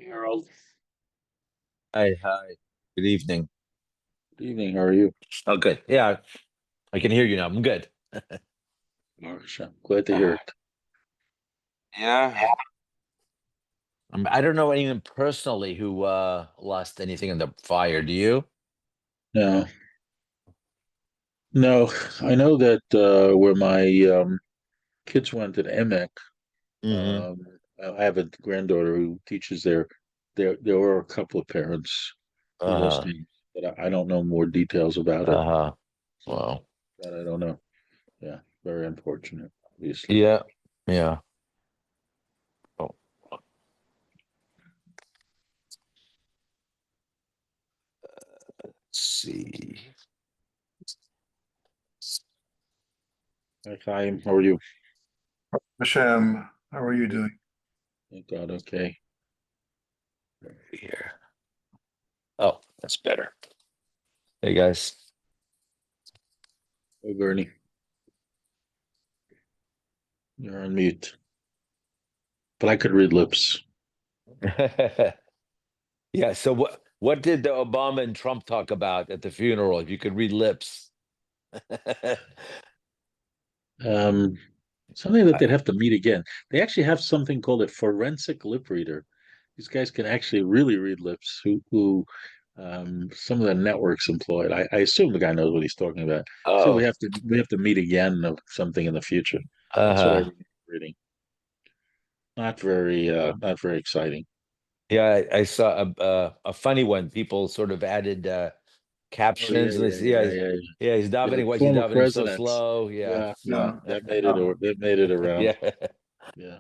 Harold, Hi, hi. Good evening. good evening. How are you? Oh, good. Yeah, I can hear you now. I'm good. Gosh, I'm glad to hear Ah, it. yeah. I don't know anyone personally who lost anything in the fire. Do you? No, no, I know that where my kids went at EMEC, Hmm. um, I have a granddaughter who teaches there. There were a couple of parents who lost Uh-huh. names, but I don't know more details about it. Uh-huh. So Well, that I don't know. Yeah, very unfortunate, obviously. yeah. Yeah. Oh, let's see. Hi, Chaim, how are you? Hashem, how are you doing? Thank God, okay. Here. Oh, that's better. Hey guys. Hey, Bernie, you're on mute, but I could read lips. Yeah, so what did the Obama and Trump talk about at the funeral? If you could read lips. Um, Something that I- they'd have to meet again. They actually have something called a forensic lip reader. These guys can actually really read lips. Who some of the networks employed. I assume the guy knows what he's talking about. So Oh, we have to meet again of something in the future. That's what I uh-huh. remember reading. Not very exciting. Yeah, I saw a funny one. People sort of added Oh yeah, captions, and they yeah, say, yeah, yeah, yeah, yeah. yeah, he's Yeah, davening. the Why is he former davening so presidents. slow? Yeah, Yeah, yeah. Yeah. That made it around. yeah, Yeah.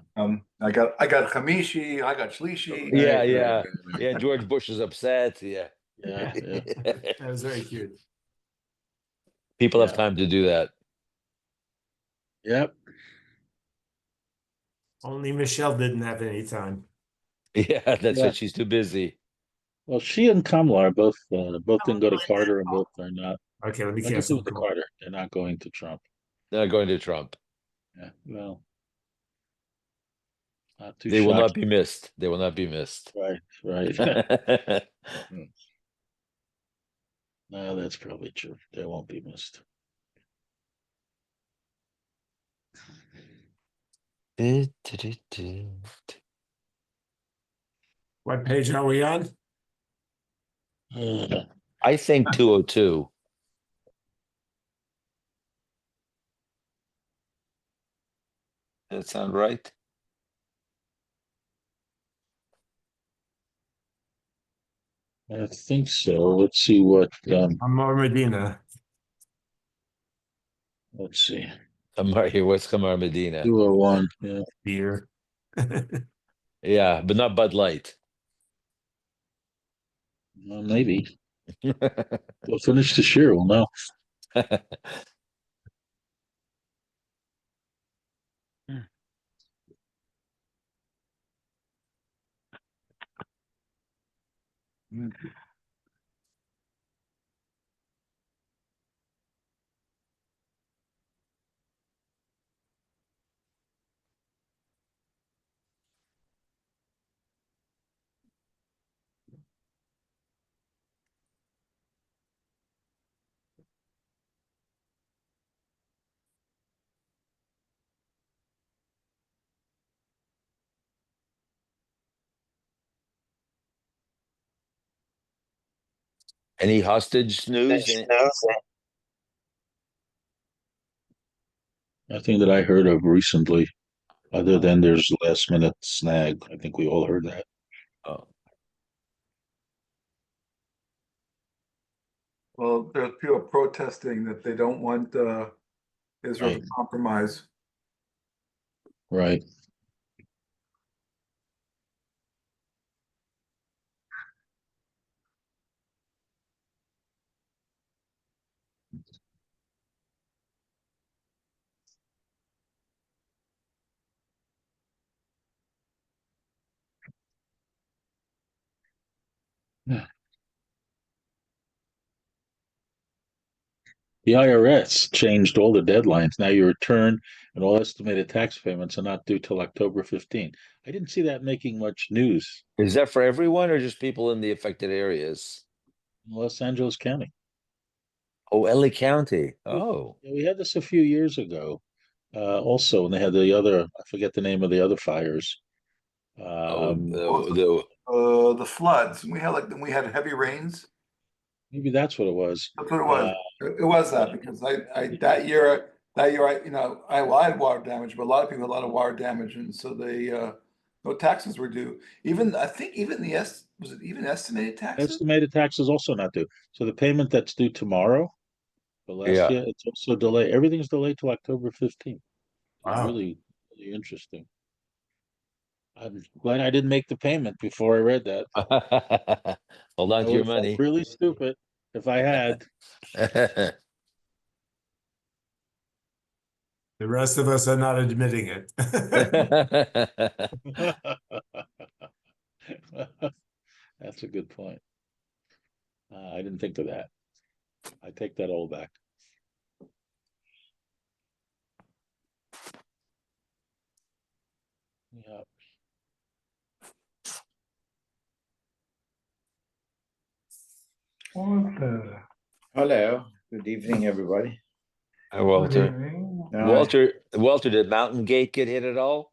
I got Hamishi, I got Shlishi. yeah, Right, right, yeah, right, right. yeah. George Bush is upset. Yeah, Yeah, yeah, That was very cute. people have yeah. time to do that. Yep. Only Michelle didn't have any time. Yeah, that's Yeah. what she's too busy. Well, she and Kamala are both didn't go to Carter, and both are not. Okay, let me I guess it cancel was the to call. Carter. They're not going to Trump. They're not going to Trump. Yeah, well, not too They will not shocking. be missed. They will not be missed. Right, right. Hmm. No, that's probably true. They won't be missed. What page are we on? Uh, I think 202. Does that sound right? I think so. Let's see what. Amor Medina. Let's see. Kamar here. What's Kamar Medina? 201. Yeah, Beer. Yeah, but not Bud Light. well, maybe we'll finish this year. We'll know. Any hostage news? Nothing that I heard of recently, other than there's last minute snag. I think we all heard that. Oh, Well, there's people protesting that they don't want Israel to Right, compromise. right. Yeah. The IRS changed all the deadlines. Now your return and all estimated tax payments are not due till October 15. I didn't see that making much news Is that for everyone or just people in the affected areas? in Los Angeles County. Oh, LA County. We, Oh, yeah, we had this a few years ago. Also, when they had the other, I forget the name of the other fires. oh, Um, The floods. We had heavy rains. Maybe that's what it was. That's what it was. It was that because I that year I had water damage, but a lot of people had a lot of water damage, and so they no taxes were due. Even I think even the S was it even estimated taxes? Estimated tax is also not due. So the payment that's due tomorrow for last yeah. year, it's also delayed. Everything's delayed till October 15th. It's Wow. really, really interesting. I'm glad I didn't make the payment before I read that. Hold on I to would your have felt money. really stupid if I had. The rest of us are not admitting it. That's a good point. I didn't think of that. I take that all back. Yeah. What Hello, good evening, everybody. Hi, Walter. Now, Walter, did Mountain Gate get hit at all?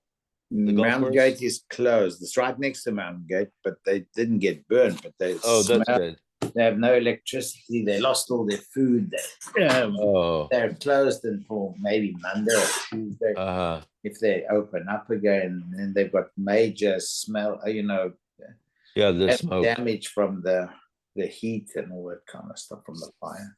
The golf Mountain course? Gate is closed. It's right next to Mountain Gate, but they didn't get burned. But they Oh, that's smell. good. They have no electricity. They lost all their food. Oh, They're closed until maybe Monday or Tuesday uh, if they open up again. And then they've got major smell, yeah, the smoke. damage from the heat and all that kind of stuff from the fire.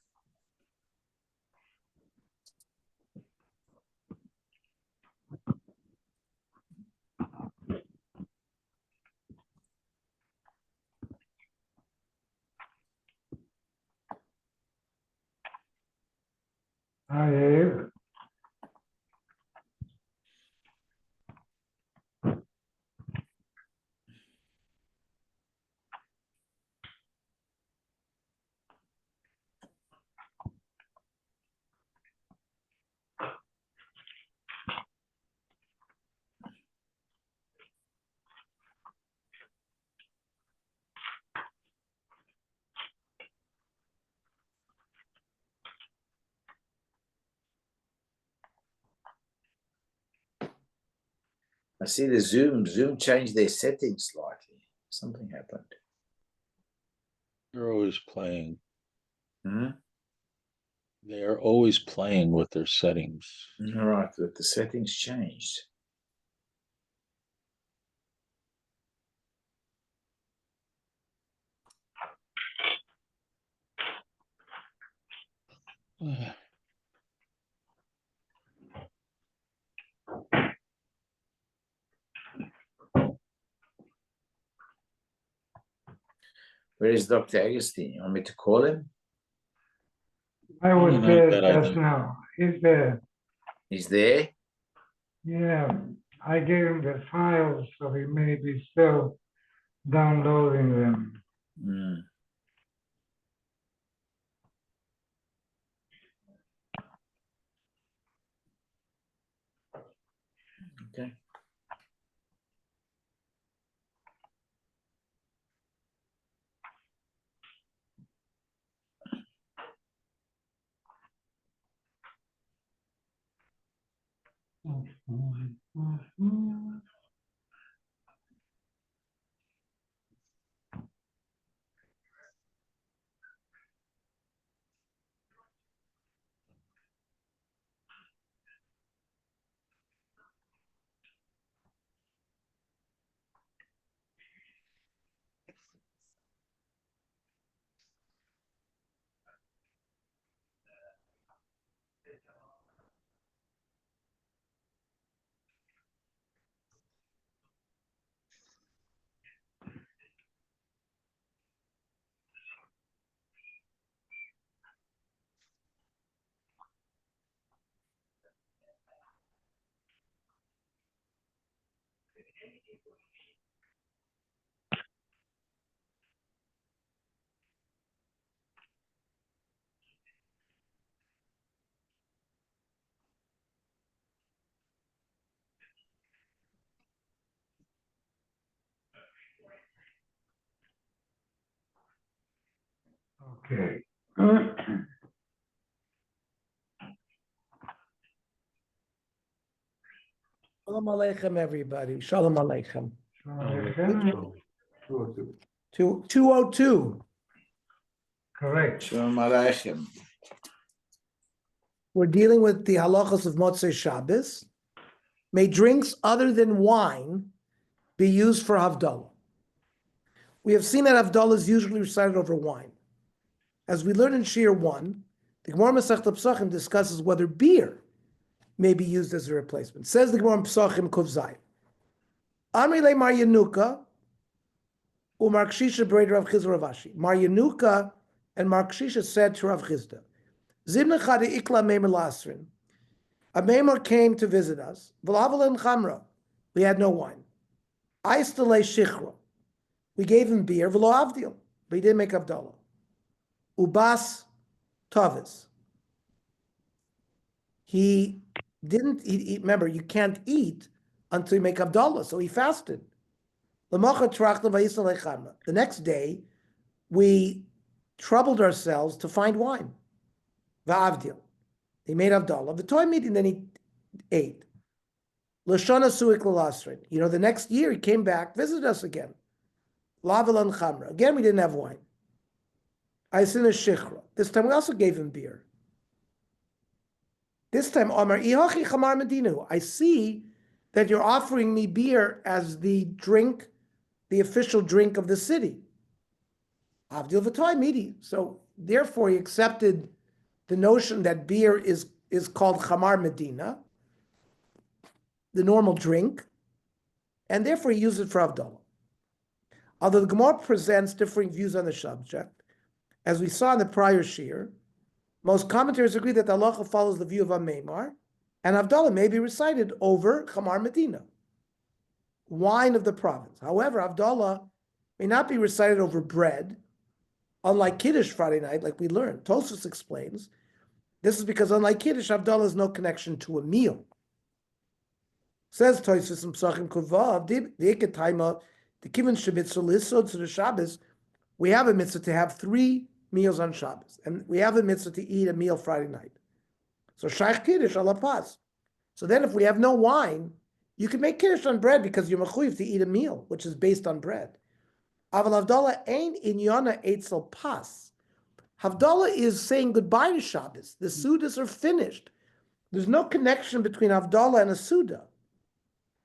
Hi, Abe. I see the Zoom changed their settings slightly. Something happened. They're always playing. Hmm? They are always playing with their settings. All right, but the settings changed. Where is Dr. Agustin? You want me to call him? I was Not a there bad just idea. now. He's there. He's there? Yeah, I gave him the files, so he may be still downloading them. Hmm. Okay. Okay. Shalom Aleichem, everybody. Shalom Aleichem. Two. 202. Correct. Shalom Aleichem. We're dealing with the halachos of Motzei Shabbos. May drinks other than wine be used for Havdalah. We have seen that Havdalah is usually recited over wine. As we learn in Shir 1, the Gemara Masechta Pesachim discusses whether beer may be used as a replacement. Says the Gemara Pesachim Kuf Zayin. Amri le Mar Yenuka u'Mar Kshisha b'rei Rav Chizda Rav Ashi. Mar Yenuka and Mar Kshisha said to Rav Chizda, Zimna Chade Ikla Meimer Lasrin. A Meimer came to visit us. V'lavel Chamra. We had no wine. Aistale Shichra. We gave him beer. V'lo Avdil. But he didn't make Havdalah. Ubas Tavis. He didn't eat. Remember, you can't eat until you make Havdalah. So he fasted. The next day, we troubled ourselves to find wine. Va'avdil. He made Havdalah. The toy meeting, then he ate. Lashana suik l'lasrin. The next year he came back, visited us again. Lavelan chamra. Again, we didn't have wine. Aisin shichra. This time we also gave him beer. This time, Omar ihachi chamar medinu. I see that you're offering me beer as the drink, the official drink of the city. Avdil v'toy midi. So therefore, he accepted the notion that beer is called chamar medina, the normal drink, and therefore he used it for Havdalah. Although the Gemara presents differing views on the subject, as we saw in the prior shir, most commentators agree that the halacha follows the view of Ameimar, and Havdalah may be recited over chamar medina, wine of the province. However, Havdalah may not be recited over bread, unlike Kiddush Friday night, like we learned. Tosfos explains, this is because unlike Kiddush, Havdalah has no connection to a meal. Says Tosfos in Pesachim Kuvav, the Iketaima, the Kivin Shemitzel Lisod to the Shabbos, we have a mitzvah to have 3 meals on Shabbos, and we have a mitzvah to eat a meal Friday night. So Shaykh Kiddush ala pas. So then if we have no wine, you can make Kiddush on bread because you're mechuyev to eat a meal, which is based on bread. Aval Havdalah ein inyana eitzel pas. Havdalah is saying goodbye to Shabbos. The Sudas are finished. There's no connection between Havdalah and a Suda.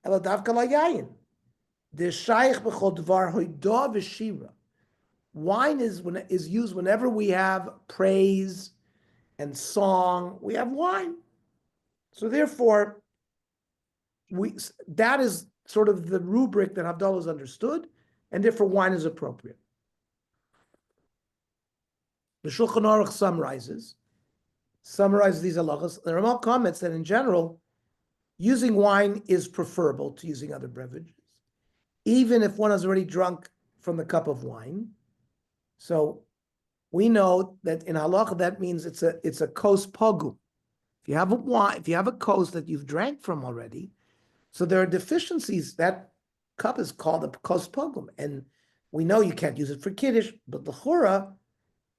Ela davka la yayin. The Shaykh b'chol dvar hoidah v'shira. Wine is used whenever we have praise and song. We have wine. So therefore, that is sort of the rubric that Havdalah is understood, and therefore wine is appropriate. The Shulchan Aruch summarizes these halachas. The Ramal comments that in general, using wine is preferable to using other beverages, even if one has already drunk from the cup of wine. So we know that in halacha that means it's a kos pogum. If you have a wine, if you have a kos that you've drank from already, so there are deficiencies. That cup is called a kos pogum, and we know you can't use it for kiddush. But l'chura,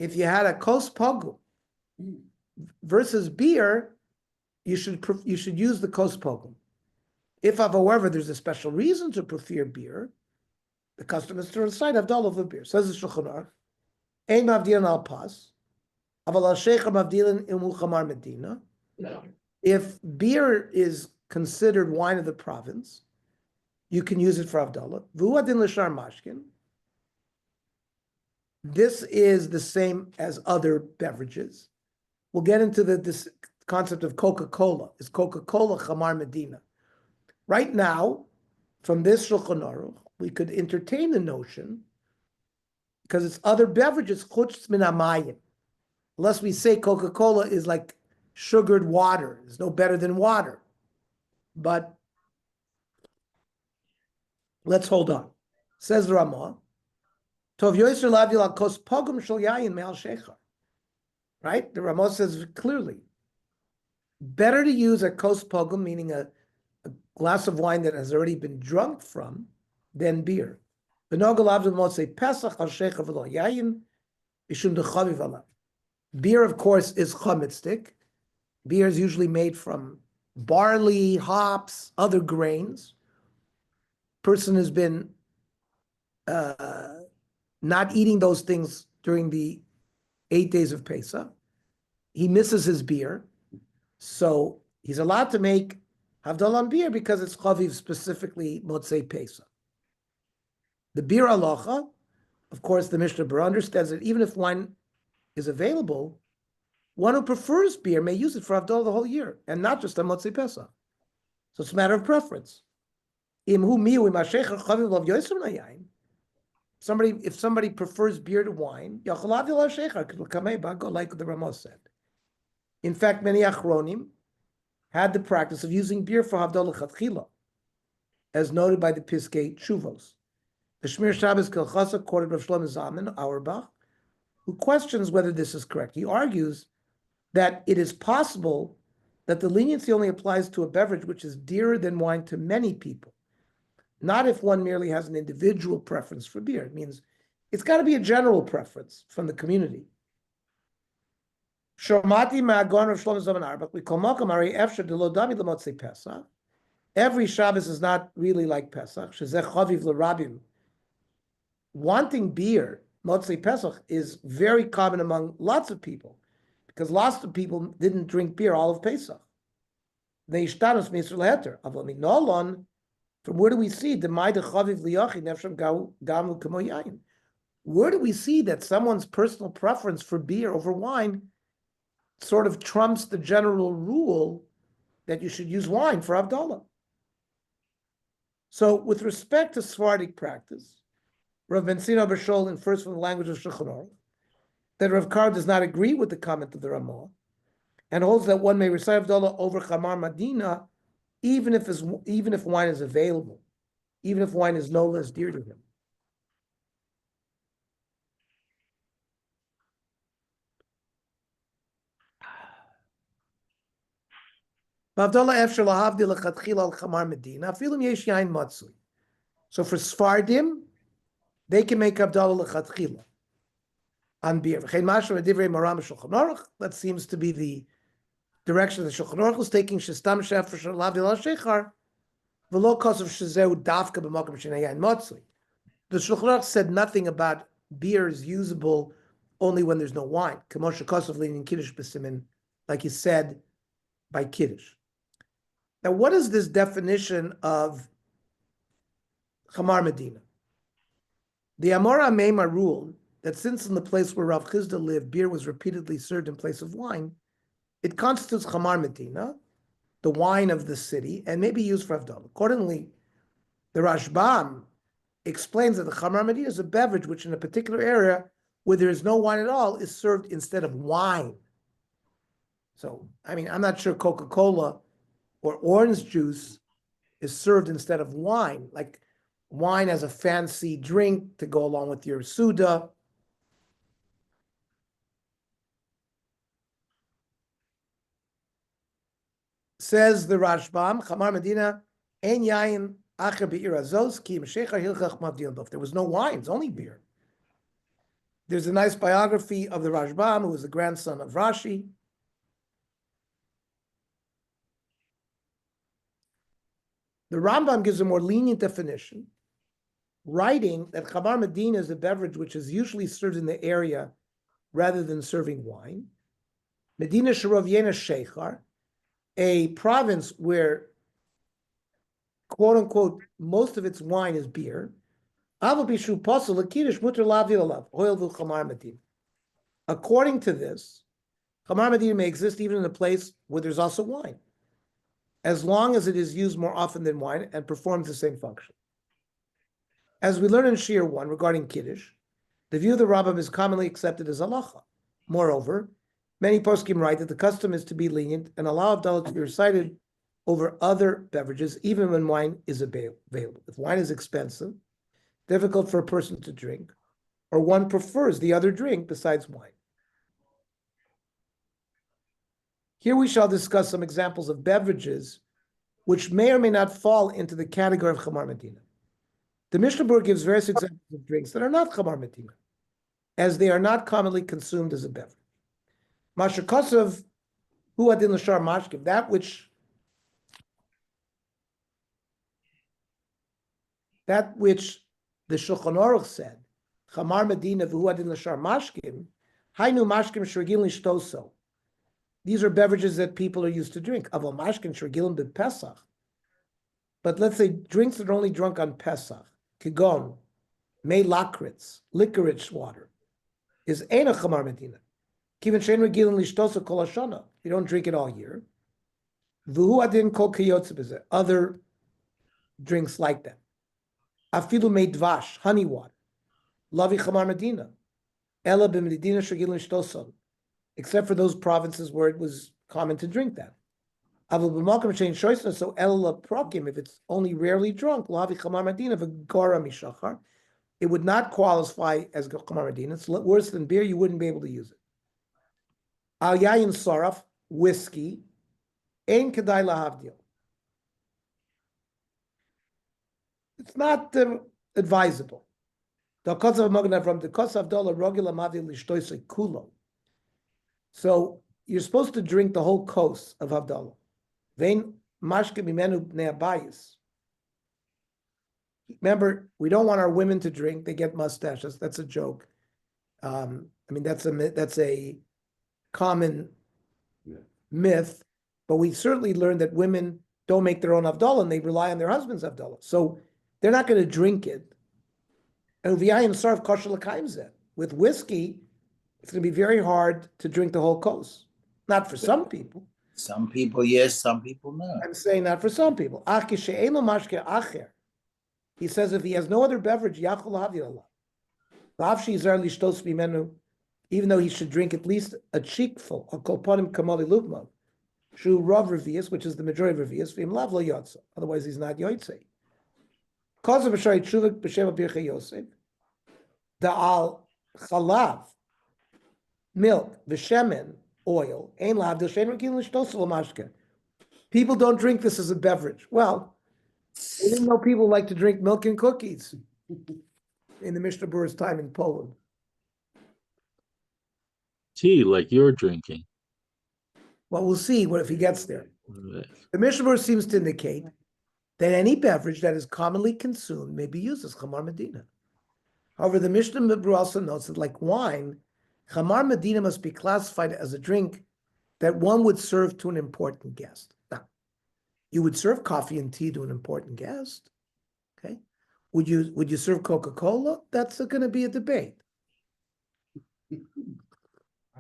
if you had a kos pogum versus beer, you should use the kos pogum. If, however, there's a special reason to prefer beer, the custom is to recite Havdalah of the beer. Says the Shulchan Aruch, Ein mavdilan al pas, aval al sheikha mavdilan ilmu chamar medina. If beer is considered wine of the province, you can use it for Havdalah. V'hu adin l'shar mashkin. This is the same as other beverages. We'll get into this concept of Coca-Cola. Is Coca-Cola chamar medina? Right now, from this Shulchan Aruch, we could entertain the notion, because it's other beverages, chutz min hamayim. Unless we say Coca-Cola is like sugared water, it's no better than water. But let's hold on. Says the Ramah, Tov yoser lavil al kos pogum shel yayin me'al shecha. Right? The Ramah says clearly, better to use a kos pogum, meaning a glass of wine that has already been drunk from, than beer. Pesach al shecha v'lo yayin. Mishum dechaviv alav. Beer, of course, is chametzdik. Beer is usually made from barley, hops, other grains. Person has been not eating those things during the 8 days of Pesach. He misses his beer, so he's allowed to make Havdalah on beer because it's chaviv, specifically Motzei Pesach. The beer halacha, of course, the Mishnah Berurah understands that even if wine is available, one who prefers beer may use it for Havdalah the whole year, and not just on Motzei Pesach. So it's a matter of preference. If somebody prefers beer to wine, like the Ramos said. In fact, many Achronim had the practice of using beer for Havdalah Chatchila, as noted by the Piskei Tshuvos. The Shmir Shabbos Kilchasa quoted Rav Shlomo Zalman Auerbach, who questions whether this is correct. He argues that it is possible that the leniency only applies to a beverage which is dearer than wine to many people, not if one merely has an individual preference for beer. It means it's got to be a general preference from the community. Shomati ma'agon Rav Shlomo Zalman Auerbach, we call Malkam Ari Efshar de lo dami l'motzei Pesach. Every Shabbos is not really like Pesach. Shezeh chaviv l'rabim. Wanting beer, Motzei Pesach, is very common among lots of people, because lots of people didn't drink beer all of Pesach. They ishtanus misr leheter. Avol minolon. From where do we see the ma'ida chaviv liyachin nefsham gamu kamo yayin? Where do we see that someone's personal preference for beer over wine sort of trumps the general rule that you should use wine for Havdalah? So, with respect to Sephardic practice, Rav Ben Sina B'Shol infers from the language of Shulchan Aruch that Rav Kar does not agree with the comment of the Ramah and holds that one may recite Havdalah over Chamar Medina even if wine is available, even if wine is no less dear to him. So for Sfardim, they can make Havdalah lechatchila on beer. That seems to be the direction that Shulchan Aruch was taking. Shestam shef for Havdalah shechar, v'lo kosav shezeu davka b'makom shenayayin matzui. The Shulchan Aruch said nothing about beer is usable only when there's no wine. Kamosha kosav leaning kiddush b'simin, like he said by kiddush. Now, what is this definition of Chamar Medina? The Amora Meima ruled that since in the place where Rav Chisda lived, beer was repeatedly served in place of wine, it constitutes Chamar Medina, the wine of the city, and may be used for Havdalah. Accordingly, the Rashbam explains that the Chamar Medina is a beverage which in a particular area where there is no wine at all is served instead of wine. So, I mean, I'm not sure Coca-Cola or orange juice is served instead of wine, like wine as a fancy drink to go along with your Suda. Says the Rashbam, Chamar Medina, En Yayin Acher Be'ir Azos, Ki M'Shecha Hilchach Mavdil Bof. There was no wine, it's only beer. There's a nice biography of the Rashbam, who was the grandson of Rashi. The Rambam gives a more lenient definition, writing that Chamar Medina is a beverage which is usually served in the area rather than serving wine. Medina Sharov Yena Sheikhar, a province where, quote unquote, most of its wine is beer. According to this, Chamar Medina may exist even in a place where there's also wine, as long as it is used more often than wine and performs the same function. As we learn in Shir 1 regarding Kiddush, the view of the Rambam is commonly accepted as halacha. Moreover, many poskim write that the custom is to be lenient and allow Havdalah to be recited over other beverages, even when wine is available. If wine is expensive, difficult for a person to drink, or one prefers the other drink besides wine. Here we shall discuss some examples of beverages which may or may not fall into the category of Chamar Medina. The Mishnah Berurah gives various examples of drinks that are not Chamar Medina. as they are not commonly consumed as a beverage. Mashakosov, hu adin l'shar mashkim, that which the Shulchan Aruch said, Chamar Medina v'hu adin l'shar mashkim, hainu mashkim shregilin lishtoso. These are beverages that people are used to drink. Aval mashkim shregilin b'Pesach. But let's say drinks that are only drunk on Pesach, kigon, mei lakritz, licorice water, is ena Chamar Medina. Kiven shein regilin lishtoso kol hashana. You don't drink it all year. V'hu adin kol kiyotze b'zeh. Other drinks like that. Afilu mei dvash, honey water. Lavi Chamar Medina. Ela b'medina shregilin lishtoso. Except for those provinces where it was common to drink that. Aval b'malkam shein shoysa, so ela prokim, if it's only rarely drunk, lavi Chamar Medina v'gora mishachar, it would not qualify as Chamar Medina. It's worse than beer, you wouldn't be able to use it. Al yayin saraf, whiskey, ein kedai lahavdil. It's not advisable. So you're supposed to drink the whole kos of Havdalah. Remember, we don't want our women to drink. They get mustaches. That's a joke. That's a common myth, but we certainly learned that women don't make their own Havdalah and they rely on their husband's Havdalah. So they're not going to drink it. And with whiskey, it's going to be very hard to drink the whole kos. Not for some people. Some people, yes, some people, no. I'm saying not for some people. He says if he has no other beverage, even though he should drink at least a cheekful, a kolponim kamali lugma, shu rav revius, which is the majority of revius, v'im lav lo yotza. Otherwise, he's not yotze. Cause of b'shari tshuvik b'sheva birchei Yosef, da'al chalav, milk, v'shemen, oil, ein lav del shein rekin l'shtos l'mashke. People don't drink this as a beverage. Well, they didn't know people like to drink milk and cookies in the Mishnah Berurah's time in Poland. Tea, like you're drinking. Well, we'll see what if he gets there. The Mishnah Berurah seems to indicate that any beverage that is commonly consumed may be used as Chamar Medina. However, the Mishnah Berurah also notes that, like wine, Chamar Medina must be classified as a drink that one would serve to an important guest. Now, you would serve coffee and tea to an important guest. Okay, would you serve Coca-Cola? That's going to be a debate.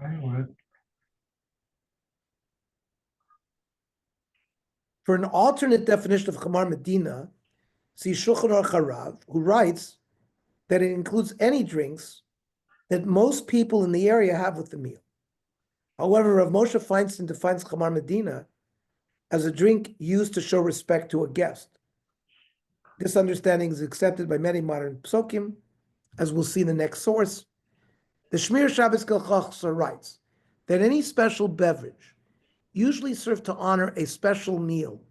I would. For an alternate definition of Chamar Medina, see Shulchan Aruch Harav, who writes that it includes any drinks that most people in the area have with the meal. However, Rav Moshe Feinstein defines Chamar Medina as a drink used to show respect to a guest. This understanding is accepted by many modern psokim, as we'll see in the next source. The Shmir Shabbos Kelchachsa writes that any special beverage, usually served to honor a special meal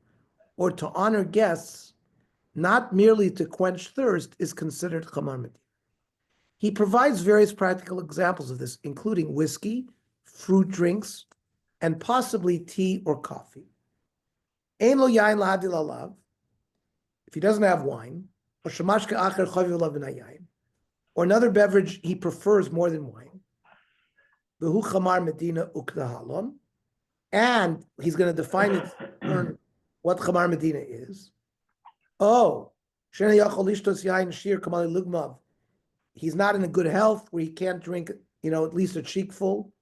or to honor guests, not merely to quench thirst, is considered Chamar Medina. He provides various practical examples of this, including whiskey, fruit drinks, and possibly tea or coffee. Ein lo yain lahadil alav, if he doesn't have wine, or shemashke acher chaviv alav v'nayayin, or another beverage he prefers more than wine, v'hu Chamar Medina ukdahalon, and he's going to define it, learn what Chamar Medina is. Oh, he's not in a good health where he can't drink, at least a cheekful.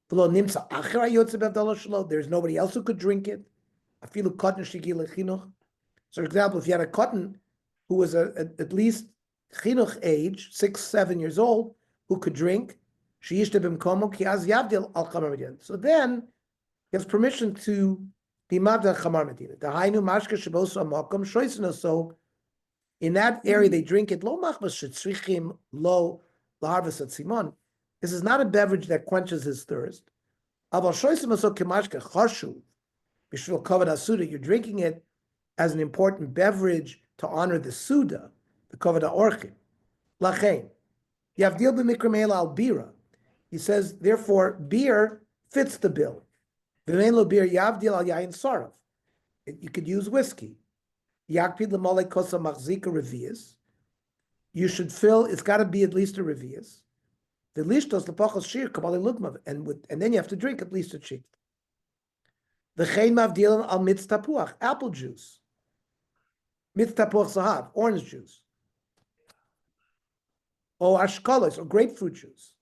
There's nobody else who could drink it. So, for example, if you had a cotton who was at least chinuch age, 6-7 years old, who could drink, so then he has permission to be mabda Chamar Medina. So in that area they drink it. This is not a beverage that quenches his thirst. You're drinking it as an important beverage to honor the Suda, the Kavod HaOrchim. Lachein. Yavdil b'mikra me'ela al bira. He says, therefore, beer fits the bill. V'mein lo beer yavdil al yayin sarav. You could use whiskey. Yakpid l'molei kosa machzika revius. You should fill, it's got to be at least a revius. The lishtos lepachos shir kabali lugmav, and then you have to drink at least a sheet. The chein mavdilan al mitz tapuach, apple juice. Mitz tapuach zahav, orange juice. Or ashkolos, or grapefruit juice.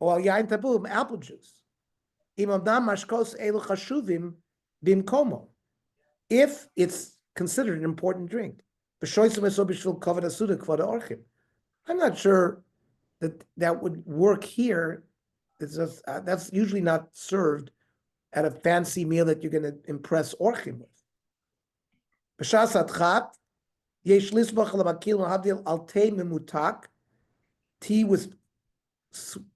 Or al yain tapuach, apple juice. Imam dam mashkos elu chashuvim bimkomo. If it's considered an important drink. I'm not sure that would work here. It's just, that's usually not served at a fancy meal that you're going to impress orchim with. Tea with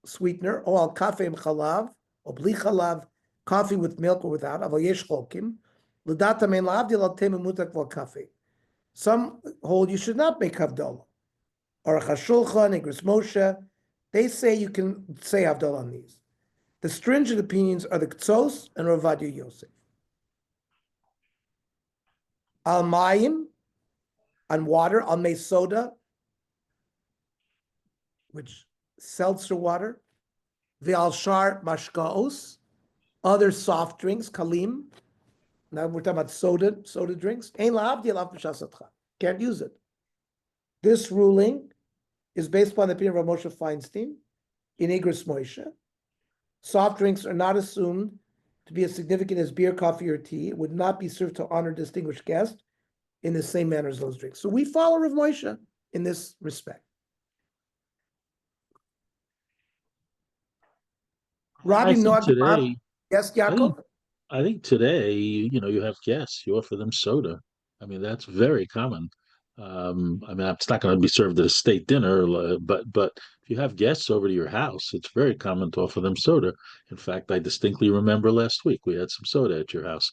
sweetener, or al kafe im chalav, or bli chalav, coffee with milk or without. Aval yesh cholkim. Some hold you should not make Havdalah. Or Chashulchan, Igros Moshe, they say you can say Havdalah on these. The stringent opinions are the Ktzos and Rav Ovadia Yosef. Al Mayim, on water, Al Mei Soda, which seltzer water, Ve'al Shar Mashkaos, other soft drinks, Kalim. Now we're talking about soda drinks. Can't use it. This ruling is based upon the opinion of Moshe Feinstein in Igros Moshe. Soft drinks are not assumed to be as significant as beer, coffee, or tea. It would not be served to honor distinguished guests in the same manner as those drinks. So we follow Rav Moshe in this respect. Rabbi Noach, today, yes, Yaakov? I think today, you have guests, you offer them soda. I mean, that's very common. I mean, it's not going to be served at a state dinner, but if you have guests over to your house, it's very common to offer them soda. In fact, I distinctly remember last week we had some soda at your house.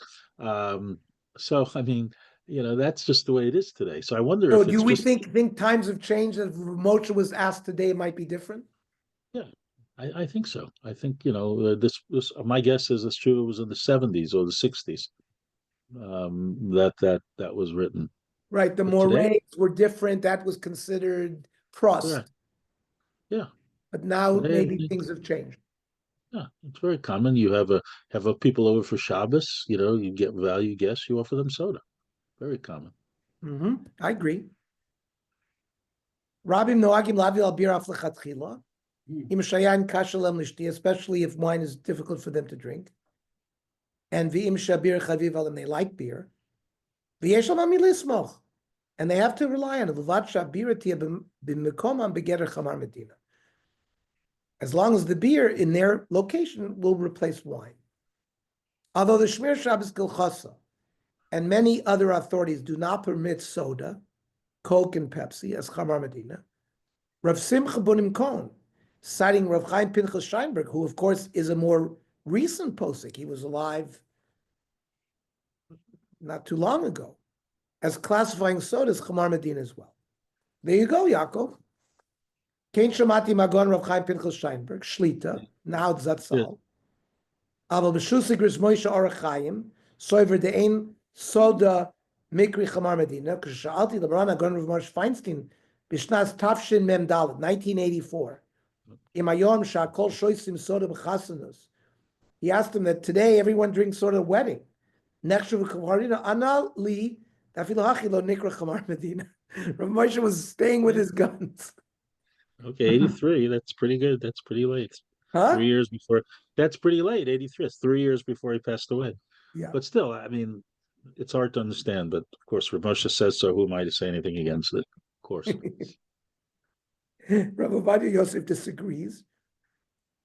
So, I mean, that's just the way it is today. So I wonder So if do we think times have changed? If Moshe was asked today, it might be different? Yeah. I think so. I think this my guess is it's true. It was in the 70s or the 60s that was written. Right. The But mores today, were different. That was considered Prost. correct. Yeah. But now Today, I maybe think, things have changed. yeah, it's very common. You have a people over for Shabbos. You get value guests. You offer them soda. Very common. I agree. Rabim noagim lavi al bir af lechatchila. Im shayan kasha lem lishti, especially if wine is difficult for them to drink. And v'im shabir chaviv alim, they like beer. V'yesh lam ami lismoch, and they have to rely on it. L'vat shabir tia b'mekomam begeter chamar medina. As long as the beer in their location will replace wine. Although the Shmir Shabbos Gilchasa and many other authorities do not permit soda, Coke and Pepsi as chamar medina, Rav Simcha Bunim Kohn, citing Rav Chaim Pinchas Steinberg, who of course is a more recent posek, he was alive not too long ago, as classifying soda as chamar medina as well. There you go, Yaakov. Kein Shamati Magon Rav Chaim Pinchas Steinberg, Shlita, now Zatzal. Aval B'shusik Ris Moshe Orach Chaim, Soiver De'ein Soda Mikri chamar medina, K'sha'alti L'Baran Agon Rav Moshe Feinstein, B'shnas Tafshin Mem Dalet, 1984. Imayom Sha'kol Shoisim Soda B'chasanus. He asked him that today everyone drinks soda at wedding. Nechshav Chamarina Anal Li Dafilo Hachi Lo Nikra Chamar Medina. Rav Moshe was staying with his guns. Okay, 83. That's pretty good. That's pretty late. Huh? 3 years before. That's pretty late. 83. It's 3 years before he passed away. Yeah. But still, I mean, it's hard to understand. But of course, Rav Moshe says so. Who am I to say anything against it? Of course. Rav Ovadia Yosef disagrees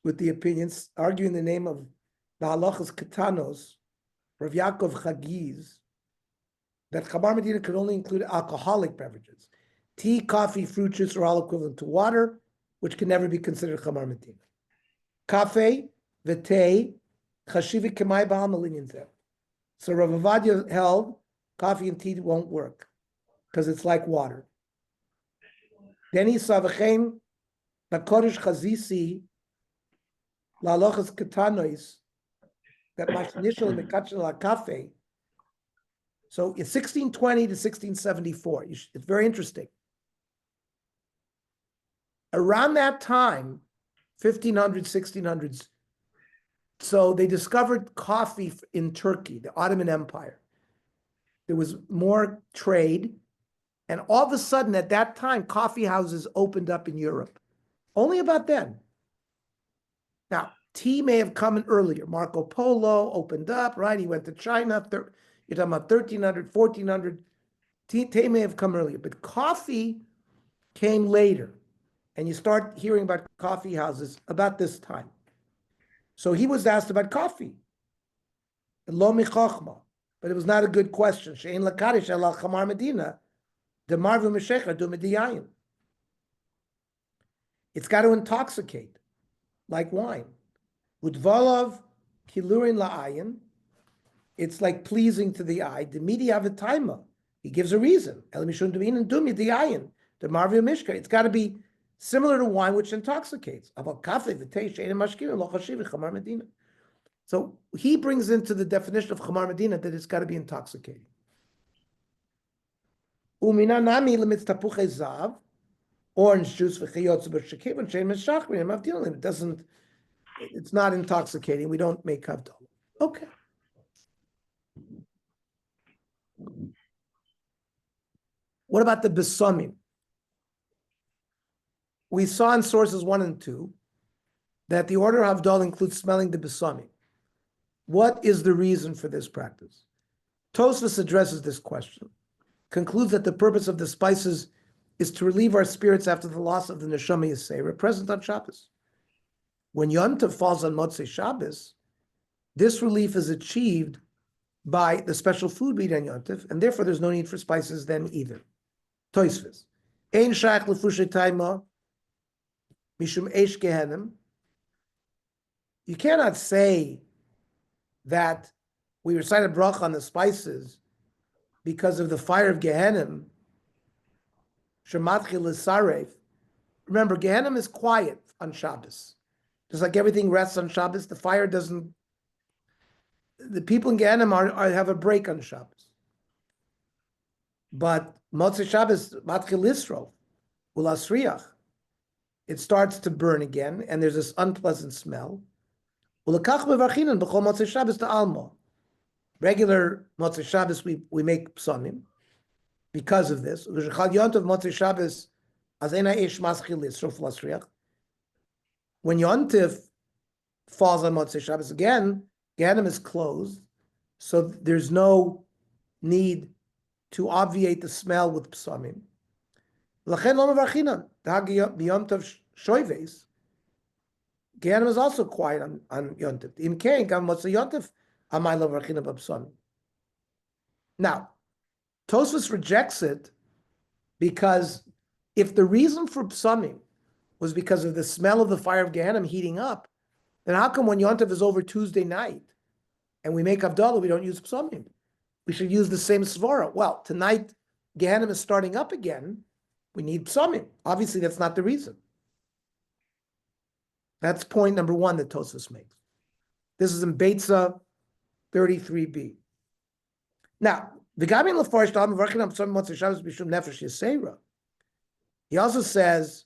with the opinions, arguing the name of the halachas katanos, Rav Yaakov Chagiz, that chamar medina could only include alcoholic beverages. Tea, coffee, fruit juice are all equivalent to water, which can never be considered chamar medina. Cafe, vete, chashivi kemai ba'al malinian zeh. So Rav Ovadia held coffee and tea won't work because it's like water. Then he saw v'chein Bakodesh Chazisi, Lalochas Katanois, that Mashnishal Mekachel Kafe. So it's 1620 to 1674. It's very interesting. Around that time, 1500s, 1600s, so they discovered coffee in Turkey, the Ottoman Empire. There was more trade. And all of a sudden, at that time, coffee houses opened up in Europe. Only about then. Now, tea may have come in earlier. Marco Polo opened up, right? He went to China. You're talking about 1300, 1400. Tea may have come earlier, but coffee came later. And you start hearing about coffee houses about this time. So he was asked about coffee. Lo michochma, but it was not a good question. She'ein lakadish ala chamar medina, demarvu mishecha du mediyayin. It's got to intoxicate, like wine. Udvalov kilurin la'ayin. It's like pleasing to the eye. The media avitaima. He gives a reason. El mishun duin and dumi diyayin. Demarvu mishka. It's got to be similar to wine, which intoxicates. About kafe v'tei she'ein mashkirin lo chashiv chamar medina. So he brings into the definition of chamar medina that it's got to be intoxicating. Umina nami limits tapuche zav, orange juice v'chiyotz b'shekib and shein meshachrin mavdilim. It doesn't. It's not intoxicating. We don't make havdalah. Okay. What about the besomim? We saw in sources 1 and 2 that the order of havdalah includes smelling the besomim. What is the reason for this practice? Tosfos addresses this question, concludes that the purpose of the spices is to relieve our spirits after the loss of the neshama yisera present on Shabbos. When Yom Tov falls on Motzei Shabbos, this relief is achieved by the special food we eat on Yom Tov, and therefore there's no need for spices then either. Tosfos. Ein shayach lefushay taima mishum eish gehenim. You cannot say that we recite a bracha on the spices because of the fire of Gehenim. Shematchil l'sarev. Remember, Gehenim is quiet on Shabbos. Just like everything rests on Shabbos, the fire doesn't. The people in Gehenim have a break on Shabbos. But Motzei Shabbos, Matchil Yisro, Ulasriach, it starts to burn again, and there's this unpleasant smell. Regular Motzei Shabbos, we make psomim because of this. When Yontif falls on Motzei Shabbos again, Gehenim is closed, so there's no need to obviate the smell with psomim. Gehenim is also quiet on Yontif. Now, Tosfos rejects it because if the reason for psomim was because of the smell of the fire of Gehenim heating up, then how come when Yontif is over Tuesday night and we make Havdalah, we don't use psomim? We should use the same svara. Well, tonight Gehenim is starting up again. We need psomim. Obviously, that's not the reason. That's point number 1 that Tosfos makes. This is in Beitza 33b. Now, he also says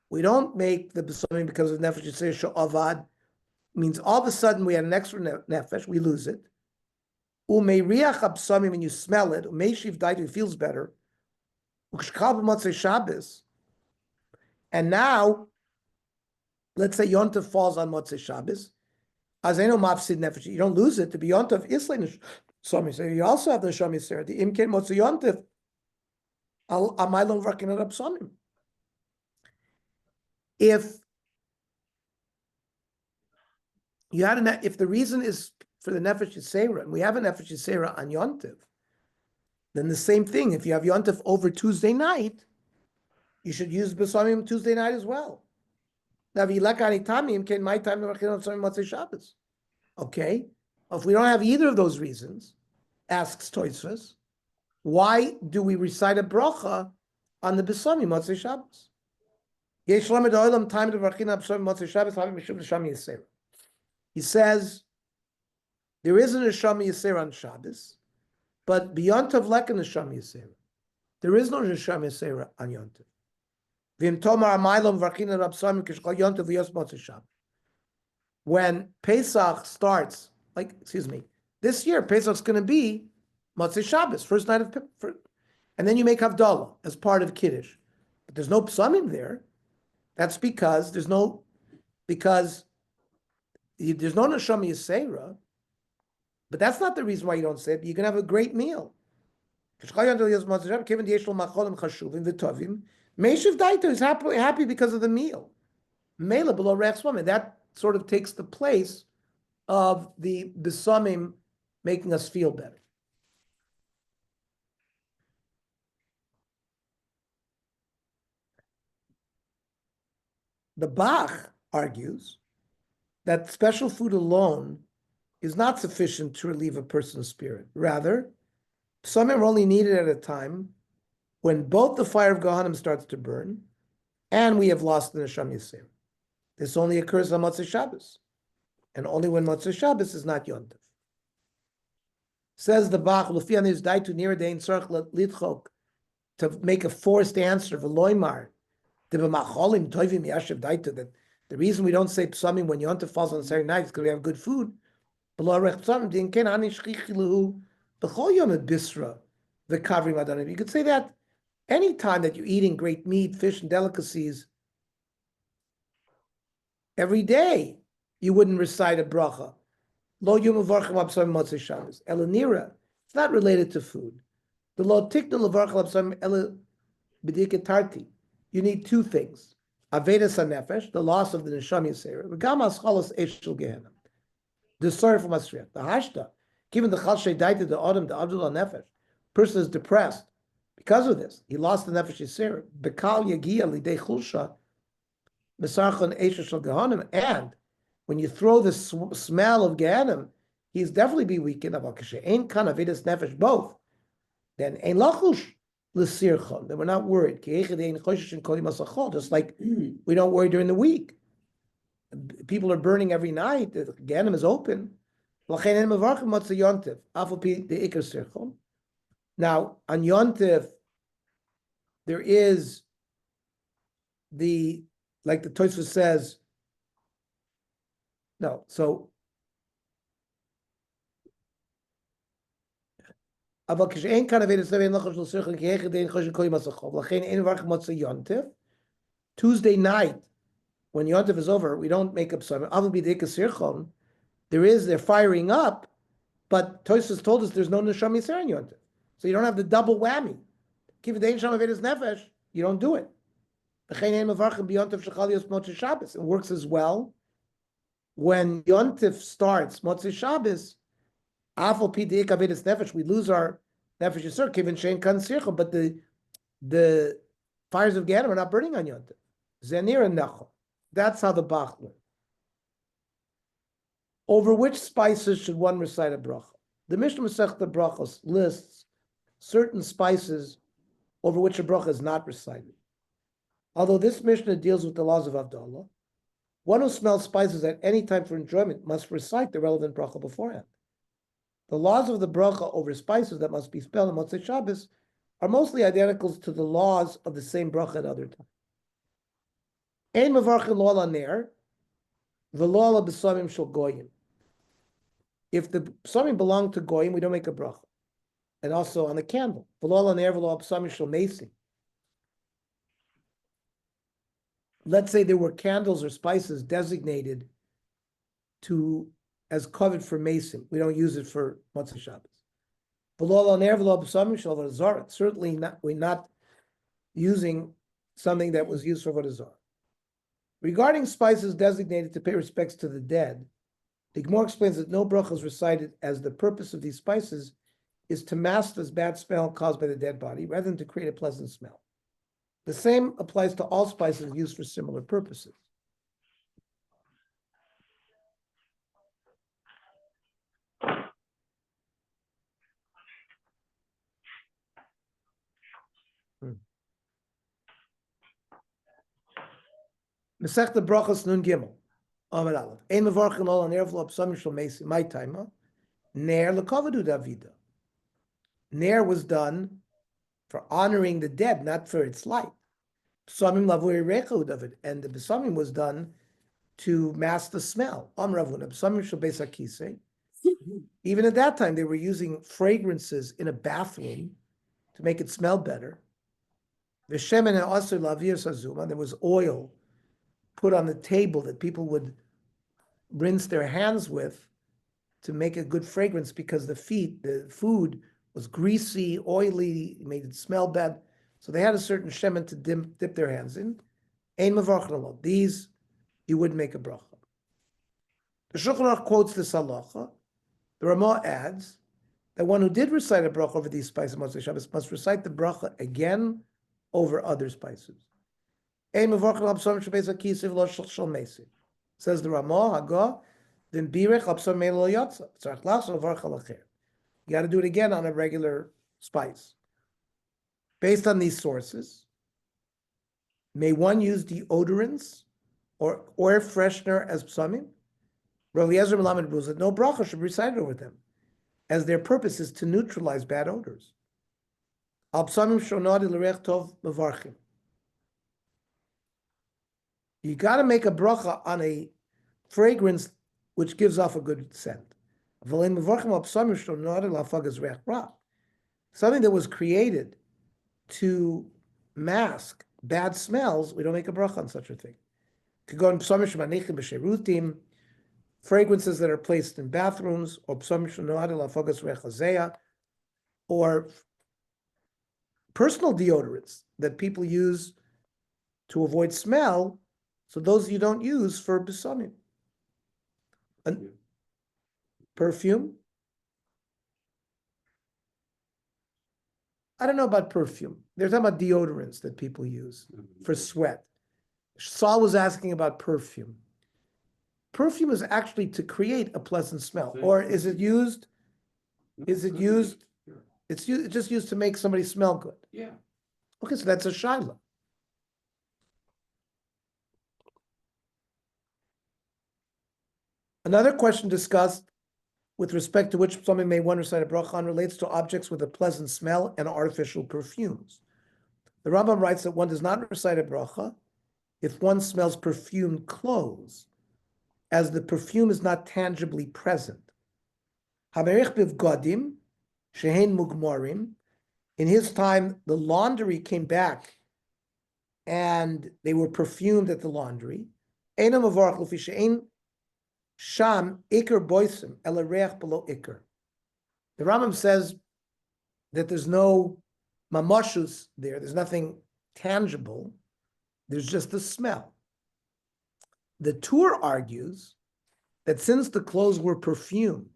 we don't make the besomim because of nefesh yisera she'avad. Means all of a sudden we had an extra nefesh, we lose it. Umei absamim, when you smell it, umeishiv daito, it feels better. And now, let's say Yontav falls on Motzei Shabbos, azeno mafsid nefesh, you don't lose it. To be Yontav islay neshama, so you also have the neshama yisera. The imken Motzei Yontav al amaylon v'rakinat absamim. If you had if the reason is for the nefesh yisera, and we have a nefesh yisera on Yontav, then the same thing. If you have Yontav over Tuesday night, you should use besamim Tuesday night as well. Now, okay, if we don't have either of those reasons, asks Tosfos, why do we recite a bracha on the besamim Motzei Shabbos? Yesh lamed ha'olam time to varchina b'somim motzei Shabbos having mishum neshama yisera. He says there is a neshama yisera on Shabbos, but beyond Tavlek neshama yisera, there is no neshama yisera on Yontiv. V'im tomar amaylam varchina b'somim kishkol Yontiv v'yos motzei Shabbos. When Pesach starts, this year Pesach's going to be Motzei Shabbos, first night of, and then you make Havdalah as part of Kiddush. But there's no psalmim there. That's because there's no neshama yisera. But that's not the reason why you don't say it. You can have a great meal. Meishiv Daito is happy because of the meal. Mela below Rech Swamim. That sort of takes the place of the Besamim making us feel better. The Bach argues that special food alone is not sufficient to relieve a person's spirit. Rather, Besamim are only needed at a time when both the fire of Gehanim starts to burn and we have lost the Neshama Yisrael. This only occurs on Motzei Shabbos, and only when Motzei Shabbos is not Yontif. Says the Bach, Lufian is daitu near dein tzarch litchok, to make a forced answer, v'loimar, d'b'macholim toivim yashiv daitu, that the reason we don't say psalmim when Yontif falls on Saturday night is because we have good food. Below rech psalmim, din ken ani shchichiluhu, b'chol yom bisra, the kavrim adanim. You could say that any time that you're eating great meat, fish, and delicacies, every day you wouldn't recite a bracha. Lo yom avarchim absam motzei Shabbos. Elanira, it's not related to food. The lo tikna levarchim absam ela b'dika tarti. You need two things: avedas hanefesh, the loss of the neshama yisera, v'gam aschalos eshel gehenna, the sorrow from Asriyah. The hashta, given the chalshei daita, the autumn, the abdul nefesh, person is depressed because of this. He lost the nefesh yisera. Bekal yagia lidei chulsha. And when you throw the smell of Gehenim, he's definitely be weakened. Ain't kind of vidus nefesh both. Then ain't lachush l'sirchon. Then we're not worried. Just like we don't worry during the week. People are burning every night. The Gehenim is open. Now on Yontif, there is like the Tosfos says, no, so Tuesday night, when Yontif is over, we don't make up some. They're firing up, but Tosfos told us there's no Neshama Yisrael in Yontif. So you don't have the double whammy. You don't do it. It works as well when Yontif starts Motzei Shabbos. We lose our nefesh yisur, but the fires of Gehenna are not burning on Yontif. Zenir and Nechol. That's how the Bach learned. Over which spices should one recite a bracha? The Mishnah Masechta Brachos lists certain spices over which a bracha is not recited. Although this Mishnah deals with the laws of Havdalah, one who smells spices at any time for enjoyment must recite the relevant bracha beforehand. The laws of the bracha over spices that must be spelled in Motzei Shabbos are mostly identical to the laws of the same bracha at other times. Ein mevarchin lo ala ner, v'lo ala b'samim shel goyim. If the b'samim belong to goyim, we don't make a bracha. And also on the candle, v'lo ala ner, v'lo ala b'samim shel mesim. Let's say there were candles or spices designated as covered for mason. We don't use it for Motzei Shabbos. Certainly not, we're not using something that was used for Avodah Zarah. Regarding spices designated to pay respects to the dead, the Gemara explains that no bracha is recited as the purpose of these spices is to mask this bad smell caused by the dead body rather than to create a pleasant smell. The same applies to all spices used for similar purposes. Mesech the brachas nun gimel. Amar Aleph. Ein mevarchin ol an erv lo psamim shel meisi. My timer. Ner lekavadu davida. Ner was done for honoring the dead, not for its light. Psamim lavui rechu David, and the psamim was done to mask the smell. Amar Ravuna. Psamim shel beis hakisei. Even at that time, they were using fragrances in a bathroom to make it smell better. V'shemen and asur lavir sazuma. There was oil put on the table that people would rinse their hands with to make a good fragrance because the food was greasy, oily, made it smell bad. So they had a certain shemen to dip their hands in. Ein mevarchin alo. These you would make a bracha. The Shulchan Aruch quotes this halacha. The Ramah adds that one who did recite a bracha over these spices Motzei Shabbos must recite the bracha again over other spices. Ein mevarchin al psamim shel beis hakisei v'lo shel meisi. Says the Ramah, Hagah, then birech al psamim lo yatsa. Tzarich la'aseh levarch al acher. You got to do it again on a regular spice. Based on these sources, may one use deodorants or air freshener as psamim? Rav Eliezer Melamed rules that no bracha should be recited over them, as their purpose is to neutralize bad odors. Al psamim shonadi l'reich tov mevarchim. You got to make a bracha on a fragrance which gives off a good scent. Something that was created to mask bad smells, we don't make a bracha on such a thing. Fragrances that are placed in bathrooms, or personal deodorants that people use to avoid smell, so those you don't use for besamim. Perfume? I don't know about perfume. They're talking about deodorants that people use for sweat. Saul was asking about perfume. Perfume is actually to create a pleasant smell, or is it used? Is it used? It's just used to make somebody smell good. Yeah. Okay, so that's a shaila. Another question discussed with respect to which somebody may one recite a bracha on relates to objects with a pleasant smell and artificial perfumes. The Rambam writes that one does not recite a bracha if one smells perfumed clothes, as the perfume is not tangibly present. Hamerich bivgadim shehein mugmarim. In his time, the laundry came back, and they were perfumed at the laundry. Einam avarach lufi she'ein sham ikar boisim ela reach below ikar. The Rambam says that there's no mamashus there. There's nothing tangible. There's just the smell. The Tur argues that since the clothes were perfumed